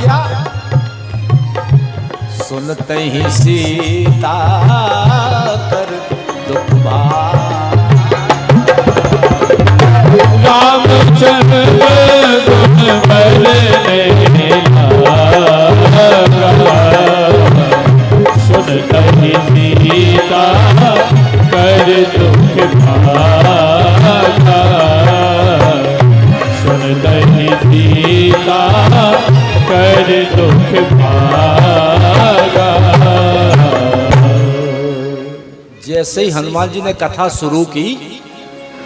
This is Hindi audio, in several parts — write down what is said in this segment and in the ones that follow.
क्या? सुनते ही सीता कर दुख रामचंद्र गुण बलने सुनते ही सीता कर दुख भागा सुनते ही सीता कर दुख भागा। जैसे ही हनुमान जी ने कथा शुरू की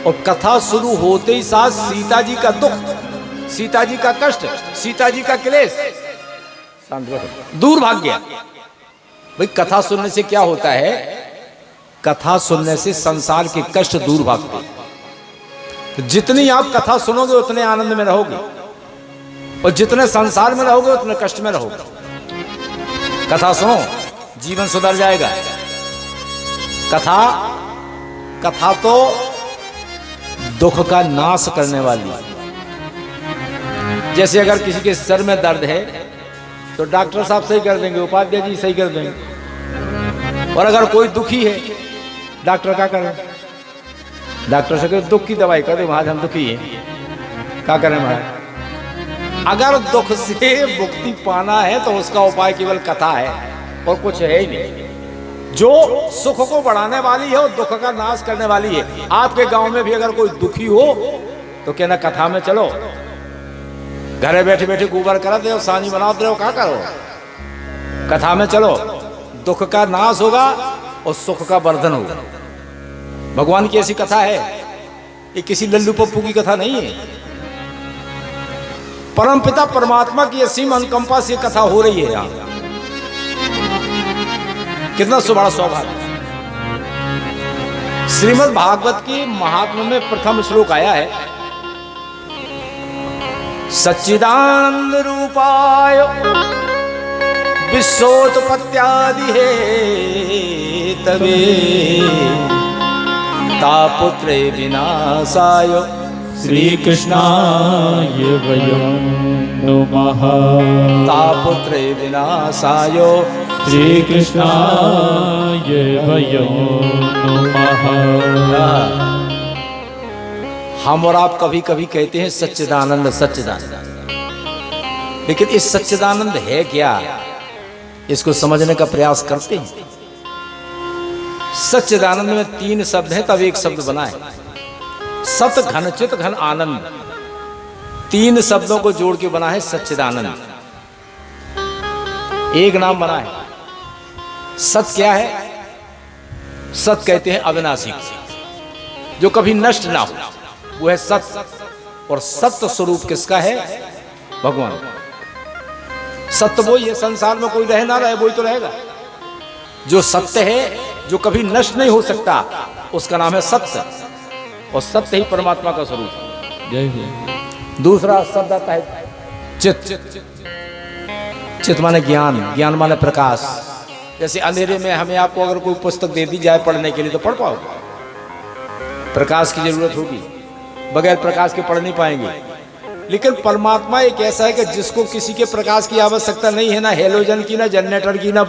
और कथा शुरू होते ही साथ सीता जी का दुख, सीता जी का कष्ट, सीता जी का क्लेश दूर भाग गया। भाई कथा सुनने से क्या होता है? कथा सुनने से संसार के कष्ट दूर भागते। तो जितनी आप कथा सुनोगे उतने आनंद में रहोगे, और जितने संसार में रहोगे उतने कष्ट में रहोगे। कथा सुनो, जीवन सुधर जाएगा। कथा तो दुख का नाश करने वाली। जैसे अगर किसी के सर में दर्द है तो डॉक्टर साहब सही कर देंगे, उपाध्याय जी सही कर देंगे। और अगर कोई दुखी है, डॉक्टर क्या करें? डॉक्टर से दुख की दवाई कर दे, महाराज हम दुखी हैं, क्या करें महाराज? अगर दुख से मुक्ति पाना है तो उसका उपाय केवल कथा है और कुछ है ही नहीं। जो सुख को बढ़ाने वाली है और दुख का नाश करने वाली है। आपके गांव में भी अगर कोई दुखी हो तो कहना कथा में चलो, घरे बैठे बैठे गोबर करा दे, सानी बना दे, क्या करो? कथा में चलो, दुख का नाश होगा और सुख का वर्धन होगा। भगवान की ऐसी कथा है, ये किसी लल्लू पप्पू की कथा नहीं है। परमपिता परमात्मा की असीम अनुकंपा से कथा हो रही है यहाँ। कितना बड़ा सौभाग्य। श्रीमद् भागवत की महात्म्य में प्रथम श्लोक आया है, सच्चिदानंद रूपाय विश्वोत्पत्त्यादि हे तवे तापुत्रे विनाशाय श्री कृष्णाय वयं नुमः तापुत्रे विनाशाय श्री कृष्णाय वयं नुमः। हम और आप कभी कभी कहते हैं सच्चिदानंद सच्चिदानंद, लेकिन इस सच्चिदानंद है क्या, इसको समझने का प्रयास करते हैं। सच्चिदानंद में 3 शब्द हैं, तब एक शब्द बना है। सत घन चित घन आनंद, 3 शब्दों को जोड़ के बना है सच्चिदानंद। एक नाम बना है। सत क्या है? सत कहते हैं अविनाशी, जो कभी नष्ट ना हो, वो है सत। और सत्य स्वरूप किसका है? भगवान। सत्य वो ये संसार में कोई रहे ना रहे, वही तो रहेगा। जो सत्य है, जो कभी नष्ट नहीं हो सकता, उसका नाम है सत्य। और सत्य ही परमात्मा का स्वरूप है। जय जय। दूसरा शब्द आता है चित। चित माने ज्ञान, ज्ञान माने प्रकाश। जैसे अंधेरे में हमें आपको अगर कोई पुस्तक दे दी जाए पढ़ने के लिए तो पढ़ पाओगे? प्रकाश की जरूरत होगी, बगैर प्रकाश के पढ़ नहीं पाएंगे। लेकिन परमात्मा एक ऐसा है कि जिसको किसी के प्रकाश की आवश्यकता नहीं है, ना हेलोजन की, ना जनरेटर की, ना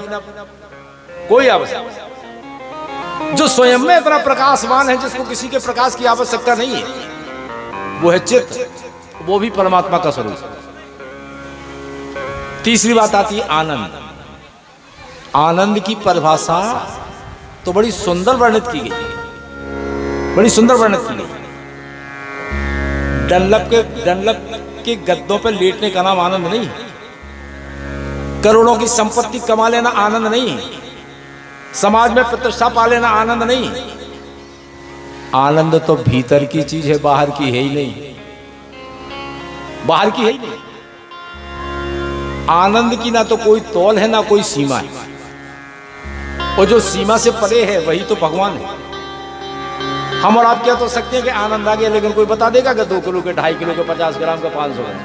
कोई आवश्यकता। जो स्वयं में इतना प्रकाशवान है, जिसको किसी के प्रकाश की आवश्यकता नहीं है, वो है चित्त। वो भी परमात्मा का स्वरूप है। तीसरी बात आती है आनंद। आनंद की परिभाषा तो बड़ी सुंदर वर्णित की गई, बड़ी सुंदर वर्णित की गई। डनलप के गद्दों पर लेटने का नाम आनंद नहीं है। करोड़ों की संपत्ति कमा लेना आनंद नहीं है। समाज में प्रतिष्ठा पा लेना आनंद नहीं है। आनंद तो भीतर की चीज है, बाहर की है ही नहीं। बाहर की है ही नहीं। आनंद की ना तो कोई तौल है, ना कोई सीमा है। और जो सीमा से परे है वही तो भगवान है। हम और आप क्या तो सकते हैं कि आनंद आ गया, लेकिन कोई बता देगा कि 2 किलो के, 2.5 किलो के, 50 ग्राम का, 500 ग्राम,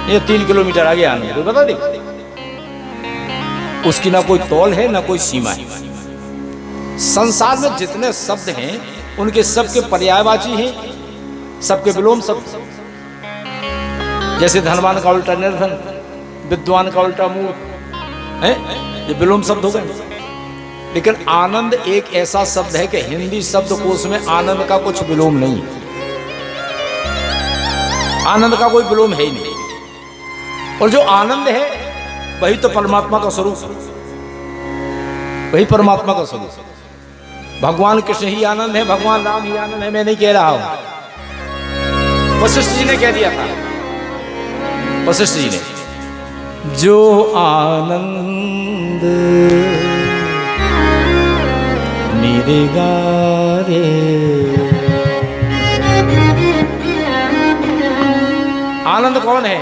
ये 3 किलोमीटर आगे आनंद, कोई बता देगा? उसकी ना कोई तौल है, ना कोई सीमा है। संसार में जितने शब्द हैं उनके सबके पर्यायवाची हैं, सबके विलोम शब्द। जैसे धनवान का उल्टा निर्धन, विद्वान का उल्टा मूर्ख है, ये विलोम शब्द हो गए। लेकिन आनंद एक ऐसा शब्द है कि हिंदी शब्दकोश में आनंद का कुछ विलोम नहीं, आनंद का कोई विलोम है ही नहीं। और जो आनंद है वही तो परमात्मा का स्वरूप, वही परमात्मा का स्वरूप। भगवान कृष्ण ही आनंद है, भगवान राम ही आनंद है, मैं नहीं कह रहा हूं। वशिष्ठ जी ने कह दिया था, वशिष्ठ जी ने, जो आनंद मेरे गारे, आनंद कौन है?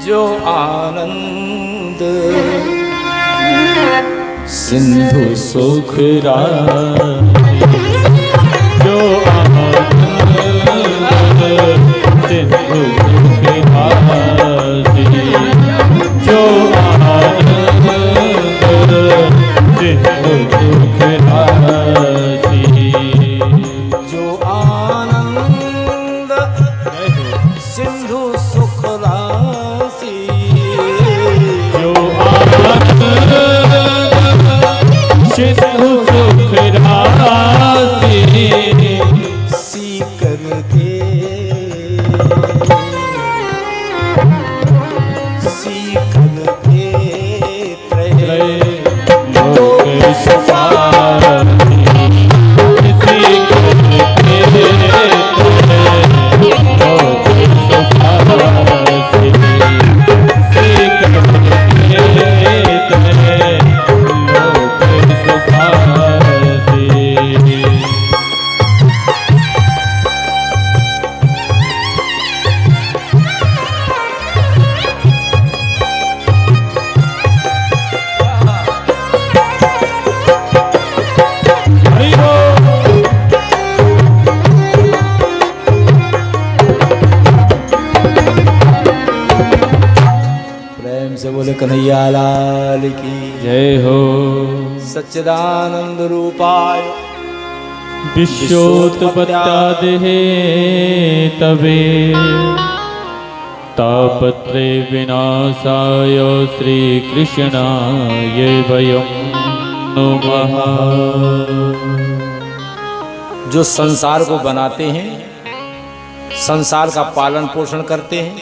जो आनंद सिंधु सुख राशि, जो आनंद सिंधु सुख राशि, जो आनंद सिंधु सुख राशि, जो आनंद सिंधु सुख राशि, जो आनंद सिंधु सुख राशि, सीकर के लोक सुखासी, सीकर के लोक सुखासी, सीकर के लोक सुखासी। प्रेम से बोले कन्हैया लाल की जय हो। सच्चिदानंद रूपाय विश्वोत्पत्त्यादिहे तवे तापत्रे विनाशाय श्रीकृष्णाय वयं नुमः। जो संसार को बनाते हैं, संसार का पालन पोषण करते हैं,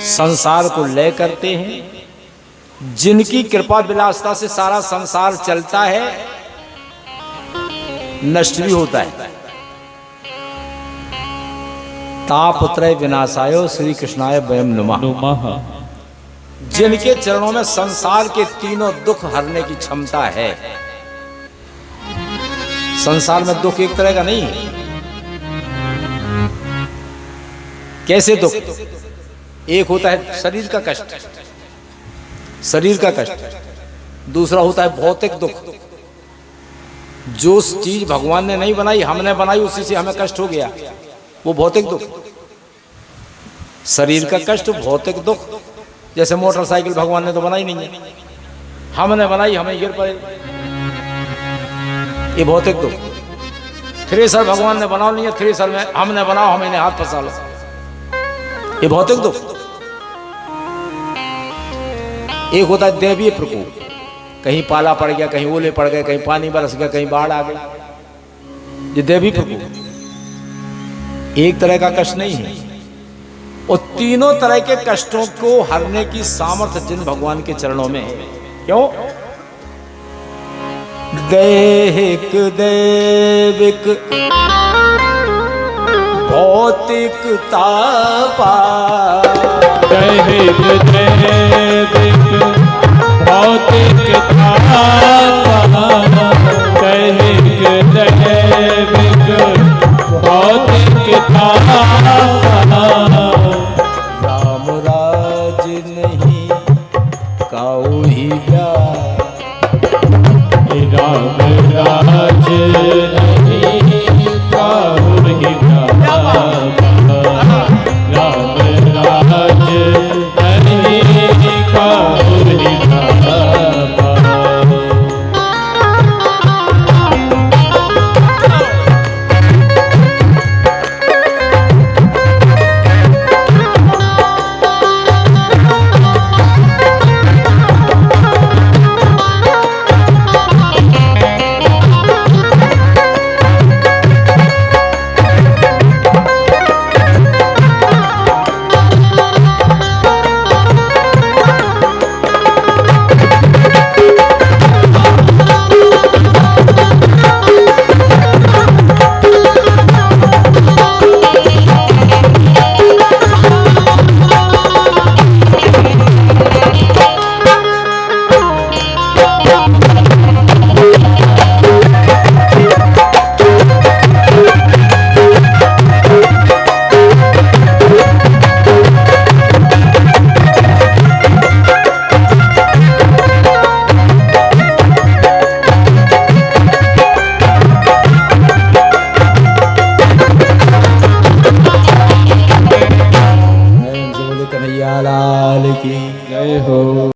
संसार को लय करते हैं, जिनकी कृपा विलासता से सारा संसार चलता है, नष्ट भी होता है। तापत्रय विनाशाय श्री कृष्णाय वयं नुमः। जिनके चरणों में संसार के तीनों दुख हरने की क्षमता है। संसार में दुख एक तरह का नहीं है। कैसे दुख? एक होता है शरीर का कष्ट, शरीर का कष्ट। दूसरा होता है भौतिक दुख। जो चीज भगवान ने नहीं बनाई, हमने बनाई, उसी से हमें कष्ट हो गया, वो भौतिक दुख। शरीर का कष्ट, भौतिक दुख। जैसे मोटरसाइकिल भगवान ने तो बनाई नहीं है, हमने बनाई, हमें गिर पड़े, ये भौतिक दुख। थ्रेसर भगवान ने बनाओ नहीं है, थ्रेसर में हमने बनाओ, हमें हाथ फंसा लो, ये भौतिक दुख। एक होता है दैवीय प्रकोप, कहीं पाला पड़ गया, कहीं ओले पड़ गए, कहीं पानी बरस गया, कहीं बाढ़ आ गई, ये दैवीय प्रकोप। एक तरह का कष्ट नहीं है। और तीनों तरह के कष्टों को हरने की सामर्थ्य जिन भगवान के चरणों में है। क्यों? दैहिक दैविक भौतिक तापा, दैहिक दैविक भौतिक तापा, दैहिक दैविक भौतिक तापा। राम राज नहीं काऊ ही प्यार, राम राज नहीं काऊ ही प्यार।